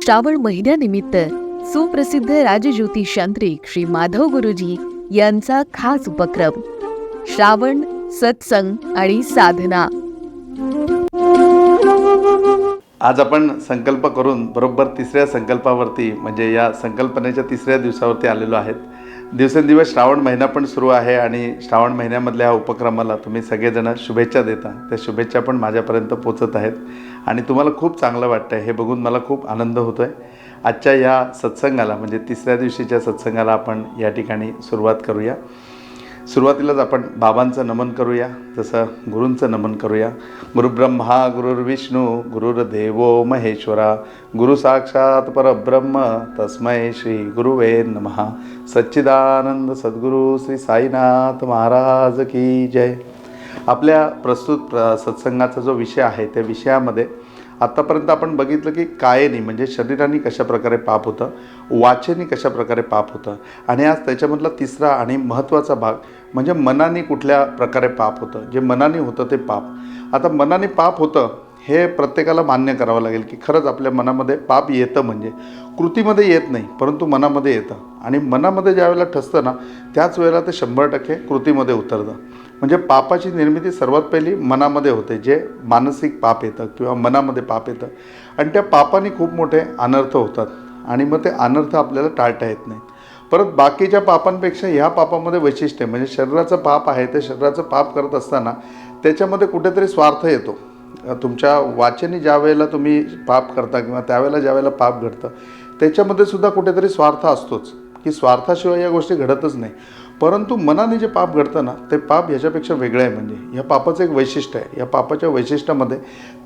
श्रावण महिन्यानिमित्त सुप्रसिद्ध राजज्योतिषांत्रिक श्री माधव गुरुजी यांचा खास उपक्रम श्रावण सत्संग आणि साधना। आज आपण संकल्प करून बरोबर तिसऱ्या संकल्पावरती म्हणजे या संकल्पनेच्या तिसऱ्या दिवसावरती आलेलो आहेत। दिवसेंदिवस श्रावण महिना पण सुरू आहे आणि श्रावण महिन्यामधल्या ह्या उपक्रमाला तुम्ही सगळेजण शुभेच्छा देता। त्या शुभेच्छा पण माझ्यापर्यंत पोचत आहेत आणि तुम्हाला खूप चांगलं वाटतं आहे हे बघून मला खूप आनंद होतो आहे। आजच्या या सत्संगाला म्हणजे तिसऱ्या दिवशीच्या सत्संगाला आपण या ठिकाणी सुरुवात करूया। सुरुवातीलाच आपण बाबांचं नमन करूया, जसं गुरूंचं नमन करूया। गुरुब्रह्मा गुरुर्विष्णू गुरुर्देवो महेश्वरा गुरु साक्षात परब्रह्म तस्मै श्री गुरुवे नमः। सच्चिदानंद सद्गुरू श्री साईनाथ महाराज की जय। आपल्या प्रस्तुत सत्संगाचा जो विषय आहे त्या विषयामध्ये आत्तापर्यंत आपण बघितलं की कायेने म्हणजे शरीराने कशा प्रकारे पाप होतं, वाचेने कशा प्रकारे पाप होतं आणि आज त्याच्यामधला तिसरा आणि महत्त्वाचा भाग म्हणजे मनाने कुठल्या प्रकारे पाप होतं। जे मनाने होतं ते पाप। आता मनाने पाप होतं हे प्रत्येकाला मान्य करावं लागेल की खरंच आपल्या मनामध्ये पाप येतं, म्हणजे कृतीमध्ये येत नाही परंतु मनामध्ये येतं आणि मनामध्ये ज्या वेळेला ठसतं ना त्याच वेळेला ते 100% कृतीमध्ये उतरतं। म्हणजे पापाची निर्मिती सर्वात पहिली मनामध्ये होते, जे मानसिक पाप येतं किंवा मनामध्ये पाप येतं आणि त्या पापाने खूप मोठे अनर्थ होतात आणि मग ते अनर्थ आपल्याला टाळता येत नाही। परत बाकीच्या पापांपेक्षा ह्या पापामध्ये वैशिष्ट्य म्हणजे शरीराचं पाप आहे ते शरीराचं पाप करत असताना त्याच्यामध्ये कुठेतरी स्वार्थ येतो। तुमच्या वाचेने ज्या वेळेला तुम्ही पाप करता किंवा त्यावेळेला ज्या वेळेला पाप घडतं त्याच्यामध्ये सुद्धा कुठेतरी स्वार्थ असतोच की स्वार्थाशिवाय या गोष्टी घडतच नाही। परंतु मनाने जे पाप घडतं ना ते पाप ह्याच्यापेक्षा वेगळं आहे। म्हणजे या पापाचं एक वैशिष्ट्य आहे। या पापाच्या वैशिष्ट्यामध्ये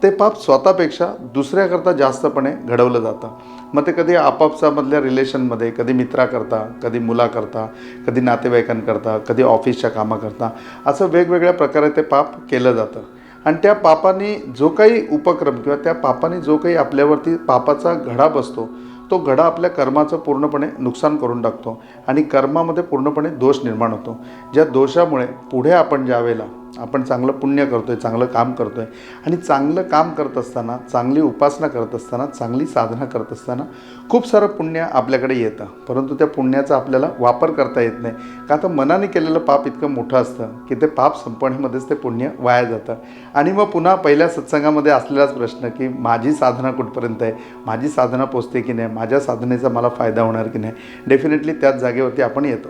ते पाप स्वतःपेक्षा दुसऱ्याकरता जास्तपणे घडवलं जातं। मग ते कधी आपापसामधल्या रिलेशनमध्ये, कधी मित्राकरता, कधी मुलाकरता, कधी नातेवाईकांकरता, कधी ऑफिसच्या कामाकरता, असं वेगवेगळ्या प्रकारे ते पाप केलं जातं आणि त्या पापाने जो काही उपक्रम किंवा त्या पापाने जो काही आपल्यावरती पापाचा घडा बसतो तो घडा आपल्या कर्माचं पूर्णपणे नुकसान करून टाकतो आणि कर्मामध्ये पूर्णपणे दोष निर्माण होतो। ज्या दोषामुळे पुढे आपण ज्या वेळेला आपण चांगलं पुण्य करतोय, चांगलं काम करतोय आणि चांगलं काम करत असताना, चांगली उपासना करत असताना, चांगली साधना करत असताना खूप सारं पुण्य आपल्याकडे येतं, परंतु त्या पुण्याचा आपल्याला वापर करता येत नाही का तर मनाने केलेलं पाप इतकं मोठं असतं की ते पाप संपवण्यामध्येच ते पुण्य वाया जातं। आणि मग पुन्हा पहिल्या सत्संगामध्ये असलेलाच प्रश्न की माझी साधना कुठपर्यंत आहे, माझी साधना पोचते की नाही, माझ्या साधनेचा मला फायदा होणार की नाही। डेफिनेटली त्याच जागेवरती आपण येतो।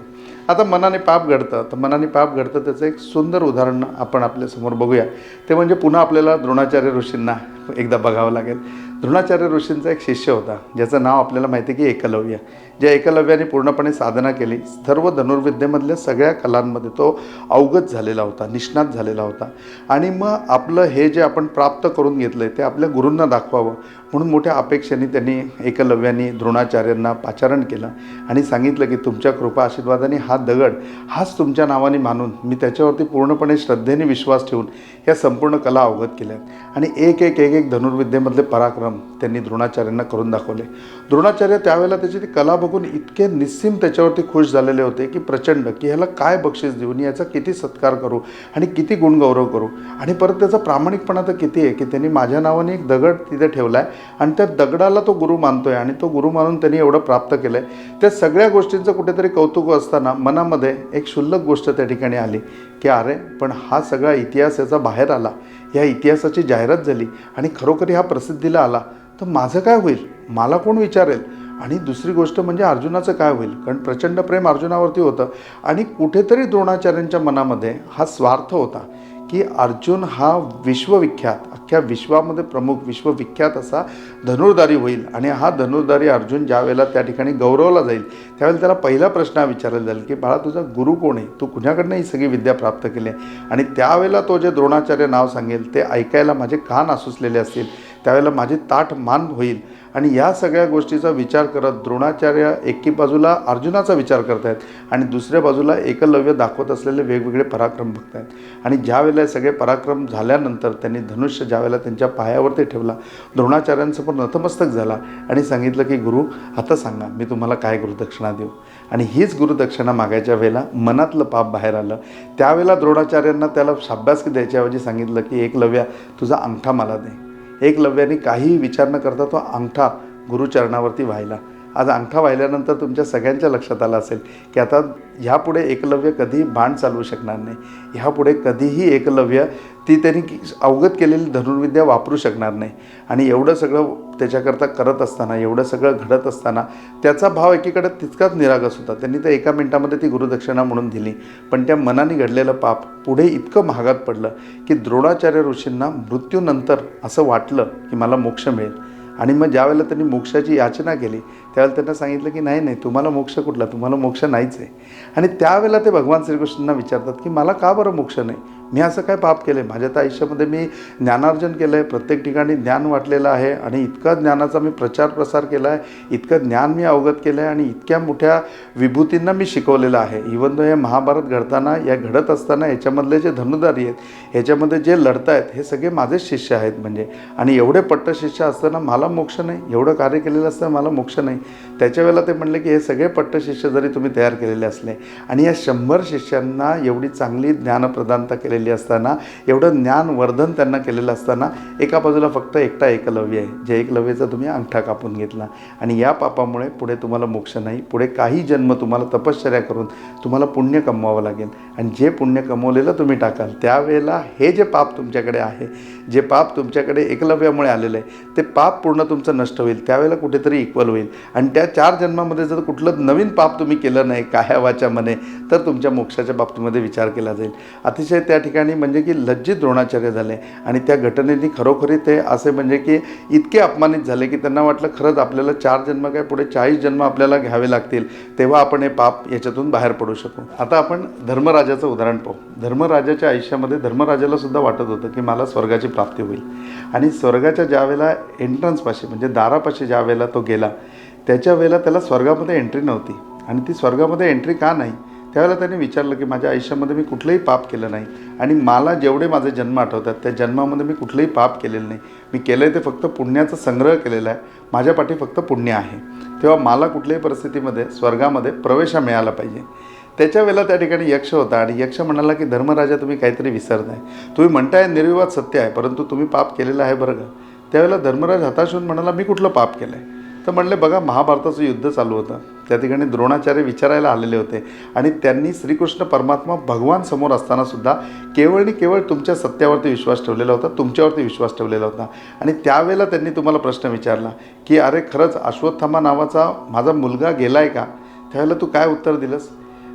आता मनाने पाप घडतं तर मनाने पाप घडतं त्याचं एक सुंदर उदाहरण आपण आपल्यासमोर बघूया। ते म्हणजे पुन्हा आपल्याला द्रोणाचार्य ऋषींना एकदा बघावं लागेल। द्रोणाचार्य ऋषींचा एक शिष्य होता ज्याचं नाव आपल्याला माहिती आहे की एकलव्य। ज्या एकलव्याने पूर्णपणे साधना केली, सर्व धनुर्विद्येमधल्या सगळ्या कलांमध्ये तो अवगत झालेला होता, निष्णात झालेला होता आणि मग आपलं हे जे आपण प्राप्त करून घेतलं आहे ते आपल्या गुरूंना दाखवावं म्हणून मोठ्या अपेक्षेने त्यांनी एकलव्यांनी द्रोणाचार्यांना पाचारण केलं आणि सांगितलं की तुमच्या कृपा आशीर्वादाने हा दगड हाच तुमच्या नावाने मानून मी त्याच्यावरती पूर्णपणे श्रद्धेने विश्वास ठेवून या संपूर्ण कला अवगत केल्यात आणि एक एक एक एक धनुर्विद्येमधले पराक्रम त्यांनी द्रोणाचार्यांना करून दाखवले। द्रोणाचार्य त्यावेळेला त्याची ती कला बघून इतके निस्सीम त्याच्यावरती खुश झालेले होते की प्रचंड की ह्याला काय बक्षीस देऊन याचा किती सत्कार करू आणि किती गुणगौरव करू आणि परत त्याचा प्रामाणिकपणा तर किती आहे की त्यांनी माझ्या नावाने एक दगड तिथे ठेवला आहे आणि त्या दगडाला तो गुरु मानतोय आणि तो गुरु मानून त्यांनी एवढं प्राप्त केलं आहे। त्या सगळ्या गोष्टींचं कुठेतरी कौतुक असताना मनामध्ये एक क्षुल्लक गोष्ट त्या ठिकाणी आली की अरे पण हा सगळा इतिहास याचा बाहेर आला, या इतिहासाची जाहिरात झाली आणि खरोखरी हा प्रसिद्धीला आला तर माझं काय होईल, मला कोण विचारेल आणि दुसरी गोष्ट म्हणजे अर्जुनाचं काय होईल, कारण प्रचंड प्रेम अर्जुनावरती होतं आणि कुठेतरी द्रोणाचार्यांच्या मनामध्ये हा स्वार्थ होता की अर्जुन हा विश्वविख्यात, अख्ख्या विश्वामध्ये प्रमुख विश्वविख्यात असा धनुर्धारी होईल आणि हा धनुर्धारी अर्जुन ज्या वेळेला त्या ठिकाणी गौरवला जाईल त्यावेळेला त्याला पहिला प्रश्न हा विचारला जाईल की बाळा तुझा गुरु कोण आहे, तू कुणाकडनं ही सगळी विद्या प्राप्त केली आहे आणि त्यावेळेला तो जे द्रोणाचार्य नाव सांगेल ते ऐकायला माझे कान आसुसलेले असतील, त्यावेळेला माझी ताठ मान होईल आणि या सगळ्या गोष्टीचा विचार करत द्रोणाचार्य एकी बाजूला अर्जुनाचा विचार करतायत आणि दुसऱ्या बाजूला एकलव्य दाखवत असलेले वेगवेगळे पराक्रम बघतायत आणि ज्या वेळेला सगळे पराक्रम झाल्यानंतर त्यांनी धनुष्य ज्या वेळेला त्यांच्या पायावरती ठेवला द्रोणाचार्यांचं पण नतमस्तक झाला आणि सांगितलं की गुरु आता सांगा मी तुम्हाला काय गुरुदक्षिणा देऊ आणि हीच गुरुदक्षिणा मागायच्या वेळेला मनातलं पाप बाहेर आलं। त्यावेळेला द्रोणाचार्यांना त्याला शाब्बासकी द्यायच्याऐवजी सांगितलं की एकलव्या तुझा अंगठा मला दे। एकलव्याने काहीही विचार न करता तो अंगठा गुरुचरणावरती व्हायला. आज अंगठा वाहिल्यानंतर तुमच्या सगळ्यांच्या लक्षात आलं असेल की आता ह्यापुढे एकलव्य कधीही बाण चालवू शकणार नाही. ह्यापुढे कधीही एकलव्य ती त्यांनी अवगत केलेली धनुर्विद्या वापरू शकणार नाही. आणि एवढं सगळं त्याच्याकरता करत असताना, एवढं सगळं घडत असताना त्याचा भाव एकीकडे तितकाच निरागस होता. त्यांनी तर एका मिनिटामध्ये ती गुरुदक्षिणा म्हणून दिली, पण त्या मनाने घडलेलं पाप पुढे इतकं महागात पडलं की द्रोणाचार्य ऋषींना मृत्यूनंतर असं वाटलं की मला मोक्ष मिळेल. आणि मग ज्यावेळेला त्यांनी मोक्षाची याचना केली त्यावेळेला त्यांना सांगितलं की नाही नाही, तुम्हाला मोक्ष कुठला, तुम्हाला मोक्ष नाहीच आहे. आणि त्यावेळेला ते भगवान श्रीकृष्णांना विचारतात की मला का बरं मोक्ष नाही, मी असं काय पाप केलं आहे, माझ्या तर आयुष्यामध्ये मी ज्ञानार्जन केलं आहे, प्रत्येक ठिकाणी ज्ञान वाटलेलं आहे आणि इतका ज्ञानाचा मी प्रचार प्रसार केला आहे, इतकं ज्ञान मी अवगत केलं आहे आणि इतक्या मोठ्या विभूतींना मी शिकवलेलं आहे. इवन तो हे महाभारत घडताना, या घडत असताना याच्यामधले जे धनुधारी आहेत, याच्यामध्ये जे लढत आहेत हे सगळे माझेच शिष्य आहेत म्हणजे. आणि एवढे पट्ट शिष्य असताना मला मोक्ष नाही, एवढं कार्य केलेलं असताना मला मोक्ष नाही. त्याच्या वेळेला ते म्हणले की हे सगळे पट्ट शिष्य जरी तुम्ही तयार केलेले असले आणि या 100 शिष्यांना एवढी चांगली ज्ञानप्रदानता केलेली असताना, एवढं ज्ञानवर्धन त्यांना केलेलं असताना एका बाजूला फक्त एकटा एकलव्य आहे, जे एकलव्याचा तुम्ही अंगठा कापून घेतला. आणि या पापामुळे पुढे तुम्हाला मोक्ष नाही. पुढे काही जन्म तुम्हाला तपश्चर्या करून तुम्हाला पुण्य कमवावं लागेल. आणि जे पुण्य कमवलेलं तुम्ही टाकाल त्यावेळेला हे जे पाप तुमच्याकडे आहे, जे पाप तुमच्याकडे एकलव्यामुळे आलेलं आहे, ते पाप पूर्ण तुमचं नष्ट होईल. त्यावेळेला कुठेतरी इक्वल होईल. आणि त्या 4 जन्मामध्ये जर कुठलं नवीन पाप तुम्ही केलं नाही काया वाचा मने, तर तुमच्या मोक्षाच्या बाबतीमध्ये विचार केला जाईल. अतिशय त्या ठिकाणी म्हणजे की लज्जित द्रोणाचार्य झाले. आणि त्या घटनेने खरोखरी ते असे म्हणजे की इतके अपमानित झाले की त्यांना वाटलं खरंच आपल्याला 4 जन्म काय पुढे 40 जन्म आपल्याला घ्यावे लागतील, तेव्हा आपण हे पाप याच्यातून बाहेर पडू शकू. आता आपण धर्मराजाचं उदाहरण पाहू. धर्मराजाच्या आयुष्यामध्ये धर्मराजाला सुद्धा वाटत होतं की मला स्वर्गाची प्राप्ती होईल. आणि स्वर्गाच्या ज्या वेळेला एंट्रन्सपाशी म्हणजे दारापाशी ज्या वेळेला तो गेला, त्याच्या वेळेला त्याला स्वर्गामध्ये एंट्री नव्हती. आणि ती स्वर्गामध्ये एंट्री का नाही, त्यावेळेला त्याने विचारलं की माझ्या आयुष्यामध्ये मी कुठलंही पाप केलं नाही आणि मला जेवढे माझे जन्म आठवतात त्या जन्मामध्ये मी कुठलंही पाप केलेलं नाही. मी केलं आहे ते फक्त पुण्याचा संग्रह केलेला आहे, माझ्या पाठी फक्त पुण्य आहे. तेव्हा मला कुठल्याही परिस्थितीमध्ये स्वर्गामध्ये प्रवेश मिळाला पाहिजे. त्याच्या वेळेला त्या ठिकाणी यक्ष होता आणि यक्ष म्हणाला की धर्मराजा तुम्ही काहीतरी विसरताय, तुम्ही म्हणताय निर्विवाद सत्य आहे परंतु तुम्ही पाप केलेलं आहे बरं का. त्यावेळेला धर्मराज हताश होऊन म्हणाला मी कुठलं पाप केलं आहे. तर म्हणले बघा महाभारताचं युद्ध चालू होतं, त्या ठिकाणी द्रोणाचार्य विचारायला आलेले होते आणि त्यांनी श्रीकृष्ण परमात्मा भगवान समोर असतानासुद्धा केवळ आणि केवळ तुमच्या सत्यावरती विश्वास ठेवलेला होता, तुमच्यावरती विश्वास ठेवलेला होता. आणि त्यावेळेला त्यांनी तुम्हाला प्रश्न विचारला की अरे खरंच अश्वत्थामा नावाचा माझा मुलगा गेला आहे का. त्यावेळेला तू काय उत्तर दिलंस.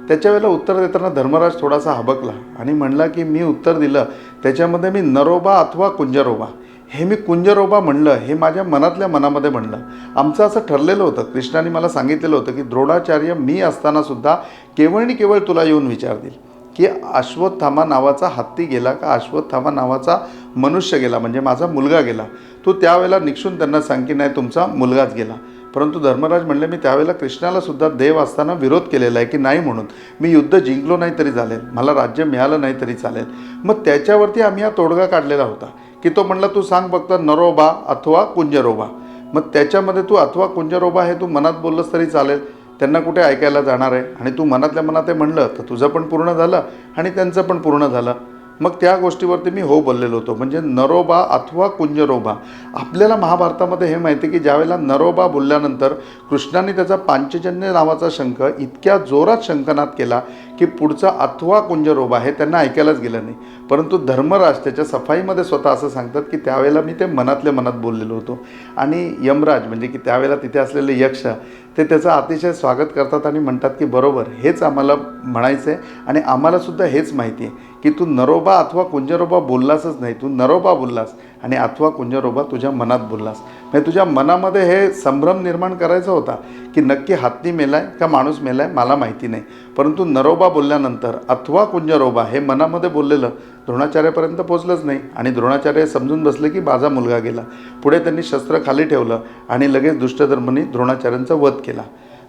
त्याच्या वेळेला उत्तर देताना धर्मराज थोडासा हबकला आणि म्हणला की मी उत्तर दिलं त्याच्यामध्ये मी नरोबा अथवा कुंजरोबा, हे मी कुंजरोबा म्हणलं, हे माझ्या मनातल्या मनामध्ये म्हणलं. आमचं असं ठरलेलं होतं, कृष्णाने मला सांगितलेलं होतं की द्रोणाचार्य मी असतानासुद्धा केवळ आणि केवळ तुला येऊन विचारतील की अश्वत्थामा नावाचा हत्ती गेला का, अश्वत्थामा नावाचा मनुष्य गेला म्हणजे माझा मुलगा गेला. तू त्यावेळेला निक्षून त्यांना सांग की नाही तुमचा मुलगाच गेला. परंतु धर्मराज म्हणले मी त्यावेळेला कृष्णाला सुद्धा देव असताना विरोध केलेला आहे की नाही म्हणून मी युद्ध जिंकलो नाही तरी चालेल, मला राज्य मिळालं नाही तरी चालेल. मग त्याच्यावरती आम्ही हा तोडगा काढलेला होता की तो म्हणला तू सांग फक्त नरोबा अथवा कुंजरोबा. मग त्याच्यामध्ये तू अथवा कुंजरोबा हे तू मनात बोललंस तरी चालेल, त्यांना कुठे ऐकायला जाणार आहे. आणि तू मनातल्या मनात हे म्हणलं तर तुझं पण पूर्ण झालं आणि त्यांचं पण पूर्ण झालं. मग त्या गोष्टीवरती मी हो बोललेलो होतो म्हणजे नरोबा अथवा कुंजरोबा. आपल्याला महाभारतामध्ये हे माहिती आहे की ज्यावेळेला नरोबा बोलल्यानंतर कृष्णाने त्याचा पांचजन्य नावाचा शंख इतक्या जोरात शंखनाद केला की पुढचा अथवा कुंजरोबा हे त्यांना ऐकायलाच गेलं नाही. परंतु धर्मराज त्याच्या सफाईमध्ये स्वतः असं सांगतात की त्यावेळेला मी ते मनातल्या मनात बोललेलो होतो. आणि यमराज म्हणजे की त्यावेळेला तिथे असलेले यक्ष ते त्याचं अतिशय स्वागत करतात आणि म्हणतात की बरोबर हेच आम्हाला म्हणायचं आहे आणि आम्हालासुद्धा हेच माहिती आहे की तू नरोबा अथवा कुंजरोबा बोललासच नाही, तू नरोबा बोललास आणि अथवा कुंजरोबा तुझ्या मनात बोललास. म्हणजे तुझ्या मनामध्ये हे संभ्रम निर्माण करायचा होता की नक्की हत्ती मेलाय का माणूस मेलाय मला माहिती नाही, परंतु नरोबा बोलल्यानंतर अथवा कुंजरोबा हे मनामध्ये बोललेलं द्रोणाचार्यापर्यंत पोचलंच नाही. आणि द्रोणाचार्य समजून बसले की माझा मुलगा गेला. पुढे त्यांनी शस्त्र खाली ठेवलं आणि लगेच दुष्टधर्मनी द्रोणाचार्यांचा वध केला.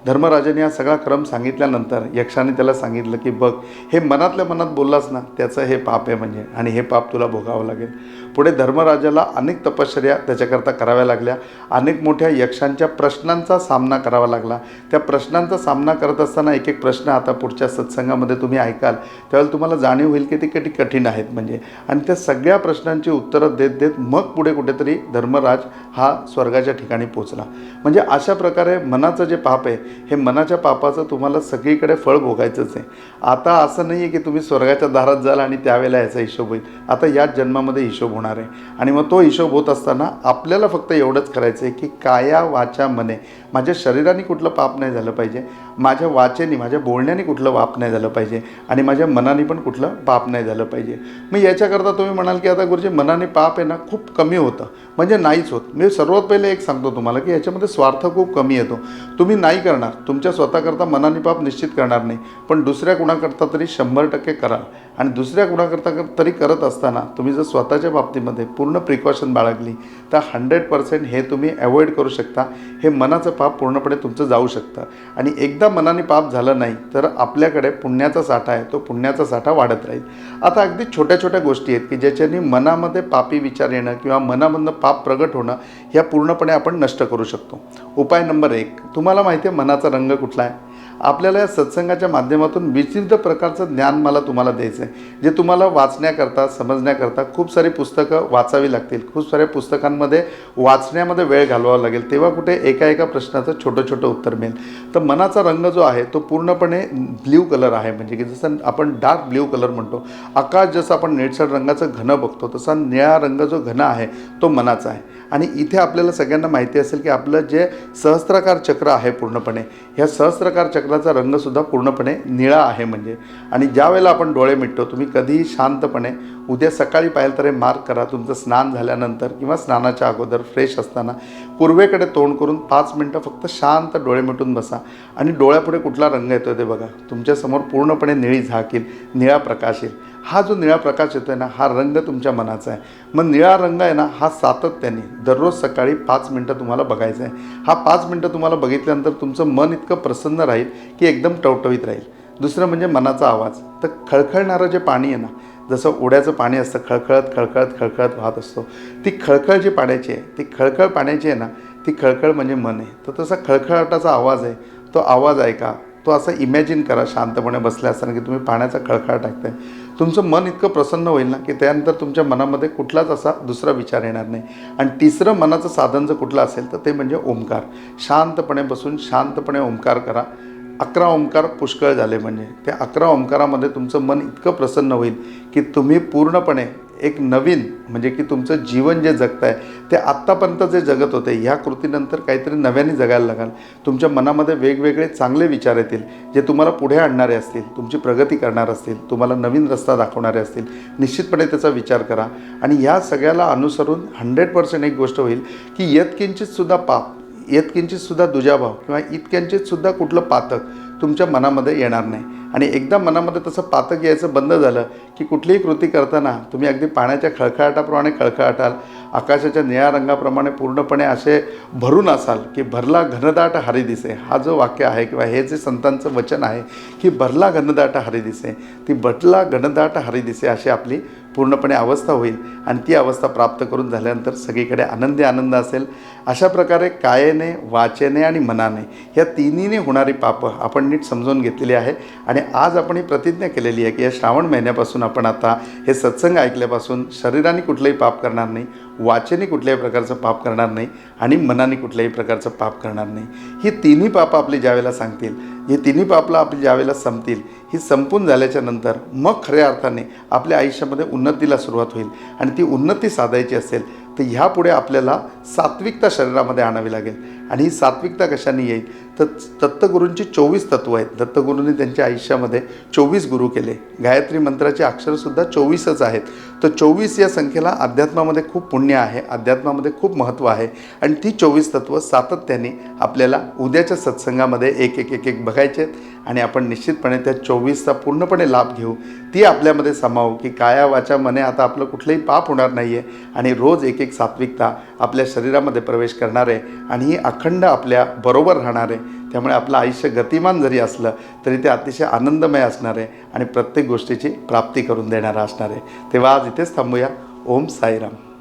धर्मराजाने हा सगळा क्रम सांगितल्यानंतर यक्षाने त्याला सांगितलं की बघ, हे मनातल्या मनात बोललास ना, त्याचं हे पाप आहे म्हणजे, आणि हे पाप तुला भोगावं लागेल. पुढे धर्मराजाला अनेक तपश्चर्या त्याच्याकरता कराव्या लागल्या. अनेक मोठ्या यक्षांच्या प्रश्नांचा सामना करावा लागला. त्या प्रश्नांचा सामना करत असताना एक एक प्रश्न आता पुढच्या सत्संगामध्ये तुम्ही ऐकाल त्यावेळेला तुम्हाला जाणीव होईल की ते किती कठीण आहेत म्हणजे. आणि त्या सगळ्या प्रश्नांची उत्तरं देत देत मग पुढे कुठेतरी धर्मराज हा स्वर्गाच्या ठिकाणी पोचला. म्हणजे अशा प्रकारे मनाचं जे पाप आहे, हे मनाच्या पापाचं तुम्हाला सगळीकडे फळ भोगायचंच आहे. आता असं नाही आहे की तुम्ही स्वर्गाच्या दारात जाल आणि त्यावेळेला याचा हिशोब होईल. आता याच जन्मामध्ये हिशोब होणार आहे. आणि मग तो हिशोब होत असताना आपल्याला फक्त एवढंच करायचं आहे की काया वाचा मने, माझ्या शरीराने कुठलं पाप नाही झालं पाहिजे, माझ्या वाचेने माझ्या बोलण्याने कुठलं पाप नाही झालं पाहिजे, आणि माझ्या मनाने पण कुठलं पाप नाही झालं पाहिजे. मग याच्याकरता तुम्ही म्हणाल की आता गुरुजी मनाने पाप आहे ना खूप कमी होतं, म्हणजे नाहीच होत. मी सर्वात पहिले एक सांगतो तुम्हाला की याच्यामध्ये स्वार्थ खूप कमी येतो. तुम्ही नाही करणार, तुमच्या स्वतःकरता मनाने पाप निश्चित करणार नाही, पण दुसऱ्या कुणाकरता तरी 100% कराल. आणि दुसऱ्या कुणाकरता तरी करत असताना तुम्ही जर स्वतःच्या बाबतीमध्ये पूर्ण प्रिकॉशन बाळगली तर 100% हे तुम्ही अवॉइड करू शकता. हे मनाचं पाप पूर्णपणे तुमचं जाऊ शकतं. आणि एकदा मनाने पाप झालं नाही तर आपल्याकडे पुण्याचा साठा आहे, तो पुण्याचा साठा वाढत राहील. आता अगदी छोट्या छोट्या गोष्टी आहेत की ज्याच्याने मनामध्ये पापी विचार येणं किंवा मनामधनं पाप प्रगट होणं ह्या पूर्णपणे आपण नष्ट करू शकतो. उपाय नंबर 1, तुम्हाला माहिती आहे मनाचा रंग कुठला आहे? आपल्याला या सत्संगाच्या माध्यमातून विविध प्रकारचं ज्ञान मला तुम्हाला द्यायचं आहे, जे तुम्हाला वाचण्याकरता समजण्याकरता खूप सारी पुस्तकं वाचावी लागतील. खूप साऱ्या पुस्तकांमध्ये वाचण्यामध्ये वेळ घालवावा लागेल, तेव्हा कुठे एका प्रश्नाचं छोटं उत्तर मिळेल. तर मनाचा रंग जो आहे तो पूर्णपणे ब्ल्यू कलर आहे, म्हणजे की जसं आपण डार्क ब्ल्यू कलर म्हणतो. आकाश जसं आपण निळसर रंगाचं घन बघतो तसा निळा रंग जो घन आहे तो मनाचा आहे. आणि इथे आपल्याला सगळ्यांना माहिती असेल की आपलं जे सहस्त्राकार चक्र आहे पूर्णपणे, ह्या सहस्त्राकार चक्राचा रंगसुद्धा पूर्णपणे निळा आहे म्हणजे. आणि ज्या वेळेला आपण डोळे मिटतो, तुम्ही कधीही शांतपणे उद्या सकाळी पाहिलं तर हे मार्क करा, तुमचं स्नान झाल्यानंतर किंवा स्नानाच्या अगोदर फ्रेश असताना पूर्वेकडे तोंड करून 5 मिनटं फक्त शांत डोळे मिटून बसा आणि डोळ्यापुढे कुठला रंग येतो ते बघा. तुमच्यासमोर पूर्णपणे निळी झाक येईल, निळा प्रकाश येईल. हा जो निळा प्रकाश येतो आहे ना, हा रंग तुमच्या मनाचा आहे. मग निळा रंग आहे ना, हा सातत्याने दररोज सकाळी 5 मिनटं तुम्हाला बघायचा आहे. हा 5 मिनटं तुम्हाला बघितल्यानंतर तुमचं मन इतकं प्रसन्न राहील की एकदम टवटवीत राहील. दुसरं म्हणजे मनाचा आवाज. तर खळखळणारं जे पाणी आहे ना, जसं ओढ्याचं पाणी असतं, खळखळत वाहत असतो, ती खळखळ जी पाण्याची आहे, ती खळखळ पाण्याची आहे ना, ती खळखळ म्हणजे मन आहे. तर तसा खळखळाटाचा आवाज आहे, तो आवाज ऐका. तो असं इमॅजिन करा शांतपणे बसल्या असताना की तुम्ही पाण्याचा खळखळाट ऐकताय. तुमचं मन इतकं प्रसन्न होईल ना की त्यानंतर तुमच्या मनामध्ये कुठलाच असा दुसरा विचार येणार नाही. आणि तिसरं मनाचं साधन जर कुठलं असेल तर ते म्हणजे ओंकार. शांतपणे बसून शांतपणे ओंकार करा. 11 ओंकार पुष्कळ झाले म्हणजे त्या 11 ओंकारामध्ये तुमचं मन इतकं प्रसन्न होईल की तुम्ही पूर्णपणे एक नवीन म्हणजे की तुमचं जीवन जे जगताय ते आत्तापर्यंत जे जगत होते ह्या कृतीनंतर काहीतरी नव्याने जगायला लागाल. तुमच्या मनामध्ये वेगवेगळे चांगले विचार येतील जे तुम्हाला पुढे आणणारे असतील, तुमची प्रगती करणार असतील, तुम्हाला नवीन रस्ता दाखवणारे असतील. निश्चितपणे त्याचा विचार करा. आणि या सगळ्याला अनुसरून 100% एक गोष्ट होईल की यत्किंचितसुद्धा पाप, यत्किंचितसुद्धा दुजाभाव किंवा इतक्यांचितसुद्धा कुठलं पातक तुमच्या मनामध्ये येणार नाही. आणि एकदा मनामध्ये तसं पातक यायचं बंद झालं की कुठलीही कृती करताना तुम्ही अगदी पाण्याच्या खळखळाटाप्रमाणे खळखळाटाल, आकाशाच्या निळ्या रंगाप्रमाणे पूर्णपणे असे भरून असाल की भरला घनदाट हरी दिसे. हा जो वाक्य आहे किंवा हे जे संतांचं वचन आहे की भरला घनदाट हरी दिसे, ती भरला घनदाट हरी दिसे अशी आपली पूर्णपणे अवस्था होईल. आणि ती अवस्था प्राप्त करून झाल्यानंतर सगळीकडे आनंदी आनंद असेल. अशा प्रकारे कायेने, वाचेने आणि मनाने ह्या तिन्हीने होणारी पापं आपण नीट समजून घेतलेली आहे. आणि आज आपण ही प्रतिज्ञा केलेली आहे की या श्रावण महिन्यापासून आपण आता हे सत्संग ऐकल्यापासून शरीराने कुठलंही पाप करणार नाही, वाचेने कुठल्याही प्रकारचं पाप करणार नाही आणि मनाने कुठल्याही प्रकारचं पाप करणार नाही. ही तिन्ही पापं आपली ज्यावेळेला सांगतील, हे तिन्ही पापला आपली ज्यावेळेला संपतील, ही संपून झाल्याच्या नंतर मग खऱ्या अर्थाने आपल्या आयुष्यामध्ये उन्नतीला सुरुवात होईल. आणि ती उन्नती साधायची असेल तर ह्यापुढे आपल्याला सात्विकता शरीरामध्ये आणावी लागेल. आणि ही सात्विकता कशाने येईल तर दत्तगुरूंची 24 तत्त्व आहेत. दत्तगुरूंनी त्यांच्या आयुष्यामध्ये 24 गुरु केले. गायत्री मंत्राचे अक्षरसुद्धा 24च आहेत. तर 24 या संख्येला अध्यात्मामध्ये खूप पुण्य आहे, अध्यात्मामध्ये खूप महत्त्व आहे. आणि ती 24 तत्त्व सातत्याने आपल्याला उद्याच्या सत्संगामध्ये एक बघायचे आहेत. आणि आपण निश्चितपणे त्या 24चा पूर्णपणे लाभ घेऊ. ती आपल्यामध्ये सामावू की काया वाचा मने आता आपलं कुठलंही पाप होणार नाही आहे. आणि रोज एक सात्विकता आपल्या शरीरामध्ये प्रवेश करणार आहे आणि ही अखंड आपल्या बरोबर राहणार आहे. त्यामुळे आपलं आयुष्य गतिमान जरी असलं तरी ते अतिशय आनंदमय असणार आहे आणि प्रत्येक गोष्टीची प्राप्ती करून देणारं असणार आहे. तेव्हा आज इथेच थांबूया. ओम साईराम.